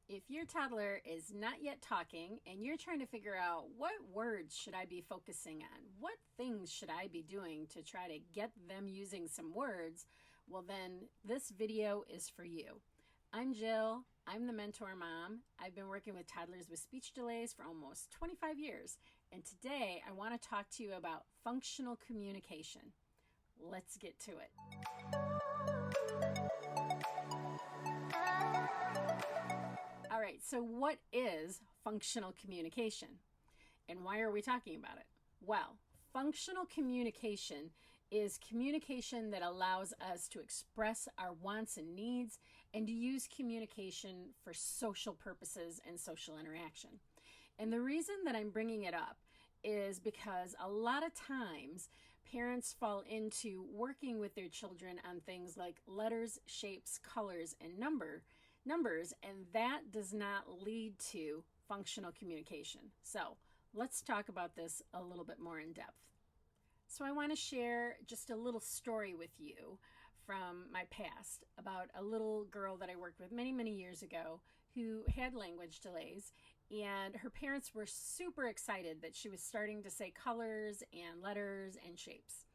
If your toddler is not yet talking and you're trying to figure out what words should I be focusing on, what things should I be doing to try to get them using some words, well then this video is for you. I'm Jill. I'm the mentor mom. I've been working with toddlers with speech delays for almost 25 years. And today I want to talk to you about functional communication. Let's get to it. All right, so what is functional communication? And why are we talking about it? Well, functional communication is communication that allows us to express our wants and needs and to use communication for social purposes and social interaction. And the reason that I'm bringing it up is because a lot of times parents fall into working with their children on things like letters, shapes, colors, and numbers, and that does not lead to functional communication. So let's talk about this a little bit more in depth. So I want to share just a little story with you from my past about a little girl that I worked with many, many years ago who had language delays, and her parents were super excited that she was starting to say colors and letters and shapes.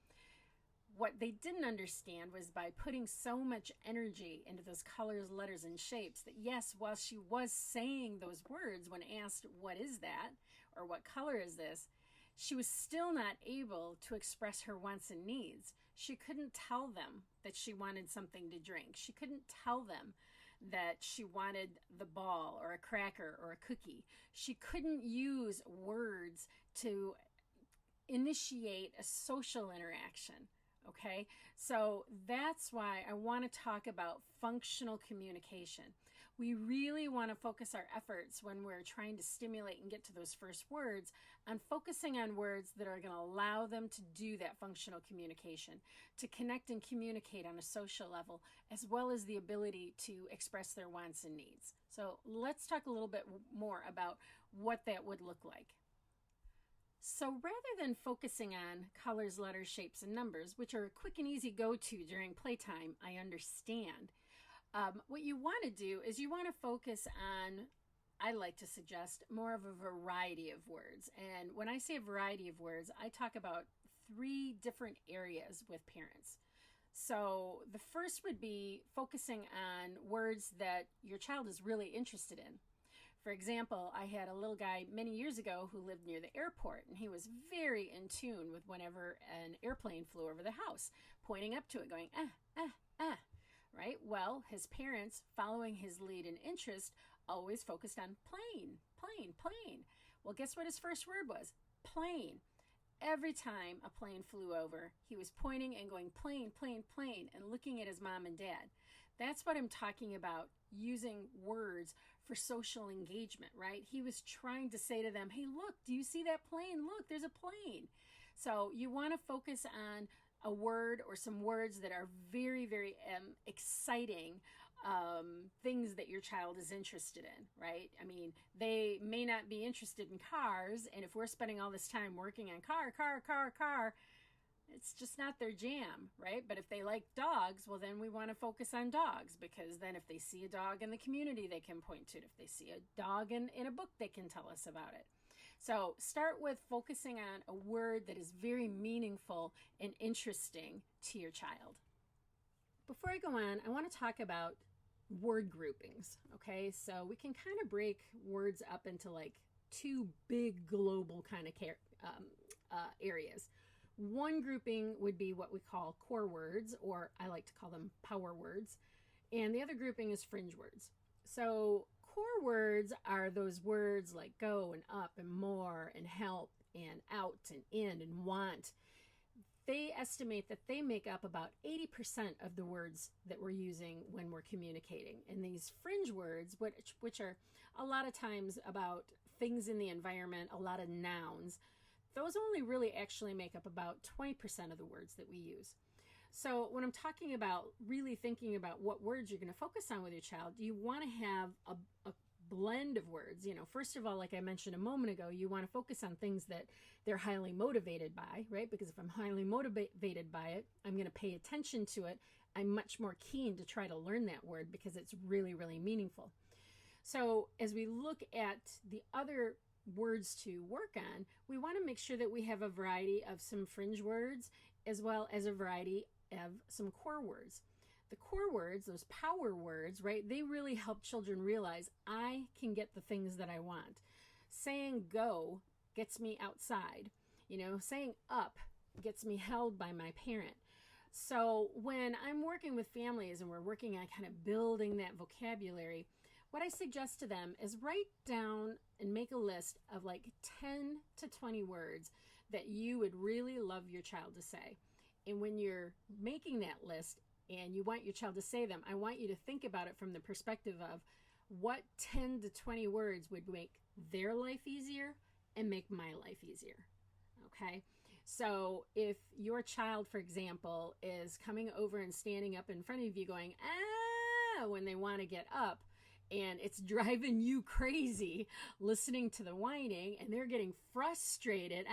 What they didn't understand was by putting so much energy into those colors, letters, and shapes that yes, while she was saying those words when asked, what is that? Or what color is this? She was still not able to express her wants and needs. She couldn't tell them that she wanted something to drink. She couldn't tell them that she wanted the ball or a cracker or a cookie. She couldn't use words to initiate a social interaction. Okay, so that's why I want to talk about functional communication. We really want to focus our efforts when we're trying to stimulate and get to those first words on focusing on words that are going to allow them to do that functional communication, to connect and communicate on a social level, as well as the ability to express their wants and needs. So let's talk a little bit more about what that would look like. So rather than focusing on colors, letters, shapes, and numbers, which are a quick and easy go-to during playtime, I understand. What you want to do is you want to focus on, I like to suggest, more of a variety of words. And when I say a variety of words, I talk about 3 different areas with parents. So the first would be focusing on words that your child is really interested in. For example, I had a little guy many years ago who lived near the airport, and he was very in tune with whenever an airplane flew over the house, pointing up to it going, right? Well, his parents, following his lead and interest, always focused on plane, plane, plane. Well, guess what his first word was? Plane. Every time a plane flew over, he was pointing and going plane, plane, plane, and looking at his mom and dad. That's what I'm talking about, using words for social engagement, right? He was trying to say to them, hey, look, do you see that plane? Look, there's a plane. So you want to focus on a word or some words that are very, very exciting things that your child is interested in, right? I mean, they may not be interested in cars, and if we're spending all this time working on car, it's just not their jam, right? But if they like dogs, well, then we want to focus on dogs, because then if they see a dog in the community, they can point to it. If they see a dog in a book, they can tell us about it. So start with focusing on a word that is very meaningful and interesting to your child. Before I go on, I want to talk about word groupings, okay? So we can kind of break words up into like 2 big global kind of areas. One grouping would be what we call core words, or I like to call them power words, and the other grouping is fringe words. So core words are those words like go and up and more and help and out and in and want. They estimate that they make up about 80% of the words that we're using when we're communicating. And these fringe words, which are a lot of times about things in the environment, a lot of nouns, those only really actually make up about 20% of the words that we use. So when I'm talking about really thinking about what words you're going to focus on with your child, you want to have a blend of words. You know, first of all, like I mentioned a moment ago, you want to focus on things that they're highly motivated by, right? Because if I'm highly motivated by it, I'm going to pay attention to it. I'm much more keen to try to learn that word because it's really, really meaningful. So as we look at the other words to work on, we want to make sure that we have a variety of some fringe words as well as a variety of some core words. The core words, those power words, right, they really help children realize I can get the things that I want. Saying go gets me outside. Saying up gets me held by my parent. So when I'm working with families and we're working on kind of building that vocabulary, what I suggest to them is write down and make a list of like 10 to 20 words that you would really love your child to say. And when you're making that list and you want your child to say them, I want you to think about it from the perspective of what 10 to 20 words would make their life easier and make my life easier. Okay? So if your child, for example, is coming over and standing up in front of you going, ah, when they want to get up, and it's driving you crazy listening to the whining and they're getting frustrated,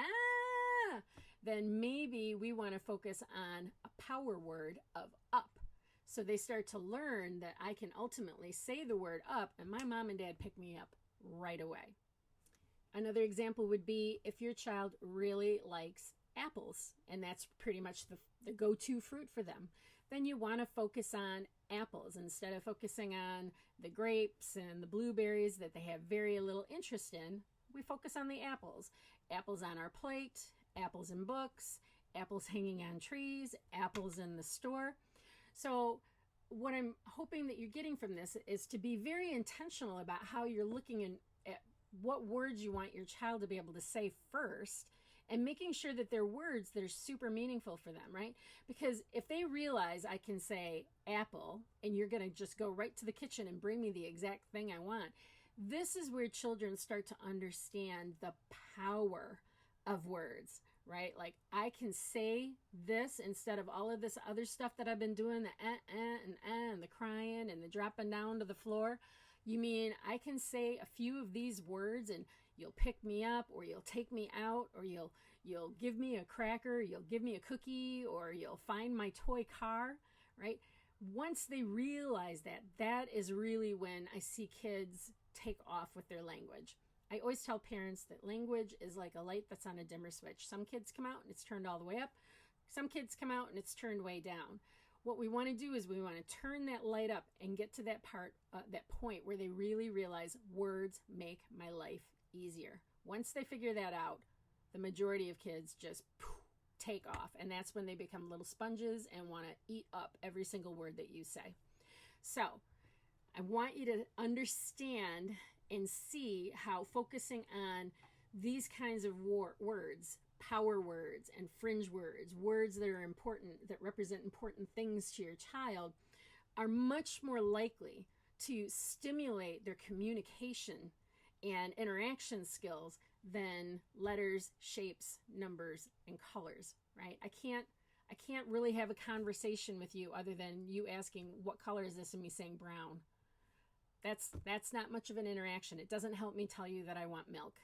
then maybe we want to focus on a power word of up. So they start to learn that I can ultimately say the word up and my mom and dad pick me up right away. Another example would be if your child really likes apples and that's pretty much the go-to fruit for them, then you want to focus on apples instead of focusing on the grapes and the blueberries that they have very little interest in. We focus on the apples. Apples on our plate, apples in books, apples hanging on trees, apples in the store. So what I'm hoping that you're getting from this is to be very intentional about how you're looking at what words you want your child to be able to say first, and making sure that they're words that are super meaningful for them, right? Because if they realize I can say apple and you're going to just go right to the kitchen and bring me the exact thing I want, this is where children start to understand the power of words, right? Like I can say this instead of all of this other stuff that I've been doing, the and the crying and the dropping down to the floor. You mean I can say a few of these words and you'll pick me up, or you'll take me out, or you'll give me a cracker, you'll give me a cookie, or you'll find my toy car, right? Once they realize that, that is really when I see kids take off with their language. I always tell parents that language is like a light that's on a dimmer switch. Some kids come out and it's turned all the way up. Some kids come out and it's turned way down. What we want to do is we want to turn that light up and get to that part, that point where they really realize words make my life easier. Once they figure that out, the majority of kids just take off, and that's when they become little sponges and want to eat up every single word that you say. So I want you to understand and see how focusing on these kinds of words, power words and fringe words, words that are important, that represent important things to your child, are much more likely to stimulate their communication and interaction skills than letters, shapes, numbers, and colors, right? I can't really have a conversation with you other than you asking what color is this and me saying brown. That's not much of an interaction. It doesn't help me tell you that I want milk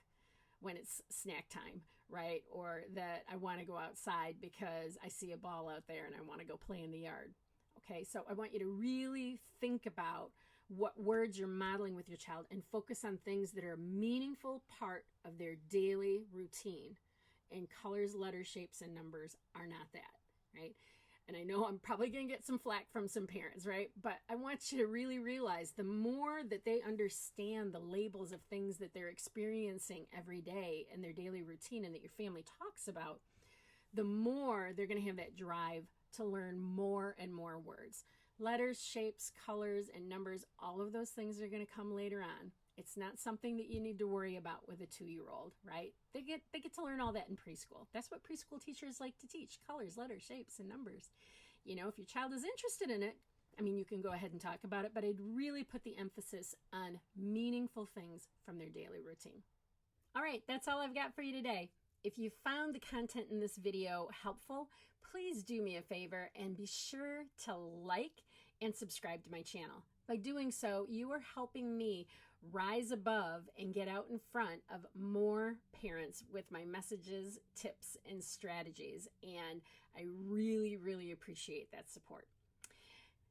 when it's snack time, right? Or that I want to go outside because I see a ball out there and I want to go play in the yard. Okay, so I want you to really think about what words you're modeling with your child and focus on things that are a meaningful part of their daily routine. And colors, letters, shapes, and numbers are not that, right? And I know I'm probably going to get some flack from some parents, right? But I want you to really realize the more that they understand the labels of things that they're experiencing every day in their daily routine and that your family talks about, the more they're going to have that drive to learn more and more words. Letters, shapes, colors, and numbers, all of those things are going to come later on. It's not something that you need to worry about with a 2-year-old, right? They get to learn all that in preschool. That's what preschool teachers like to teach: colors, letters, shapes, and numbers. You know, if your child is interested in it, I mean, you can go ahead and talk about it, but I'd really put the emphasis on meaningful things from their daily routine. All right, that's all I've got for you today. If you found the content in this video helpful, please do me a favor and be sure to like and subscribe to my channel. By doing so, you are helping me rise above and get out in front of more parents with my messages, tips, and strategies. And I really, really appreciate that support.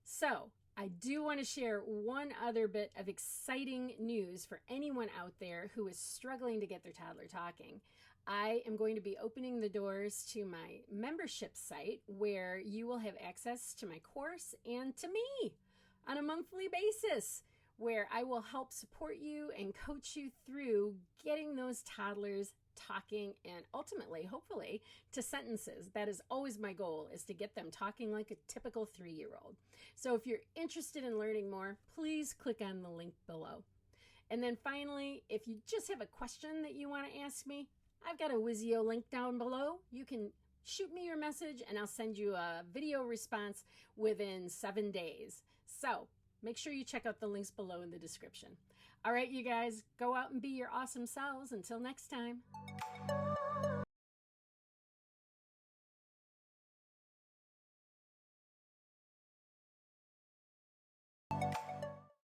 So I do want to share one other bit of exciting news for anyone out there who is struggling to get their toddler talking. I am going to be opening the doors to my membership site where you will have access to my course and to me on a monthly basis, where I will help support you and coach you through getting those toddlers talking and ultimately, hopefully, to sentences. That is always my goal, is to get them talking like a typical 3-year-old. So if you're interested in learning more, please click on the link below. And then finally, if you just have a question that you want to ask me, I've got a Wizio link down below. You can shoot me your message and I'll send you a video response within 7 days. So make sure you check out the links below in the description. All right, you guys, go out and be your awesome selves. Until next time.